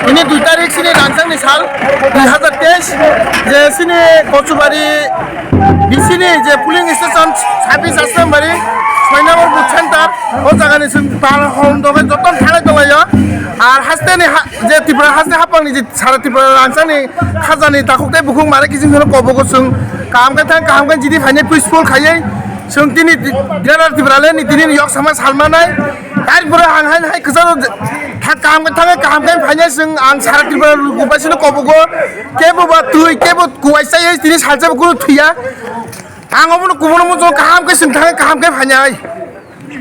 ini 2 tarik sini langsung nih sal 2023 je sini Kocubari di sini je puling station Sabis Aslam Bari 6 নম্বর booth centre ও জায়গানি जों बार हम दगे जतन थानाय दंलायो আর হাসতেনি যে ত্রিপুরা হাসতে হাপাंनि যে সারা ত্রিপুরা लांसानि खाजानि दाखुकथाय बुखुं माने कि जों कबगो जों कामगाय जिदि फाइने पिसफुल खायै जों दिनै ग्रेटार त्रिपुराले नि दिनै यक समाज हालमानाय आरो आंहाय गोजान कामगाय फाइने जों आं सारा त्रिपुरा गुबासिनो कबगो केबो तुइ केबो गुवाइसायै दिनै सालसे गुरु थुया आंबो गुबुन मोजां कामगाय जों कामगाय फाइनाय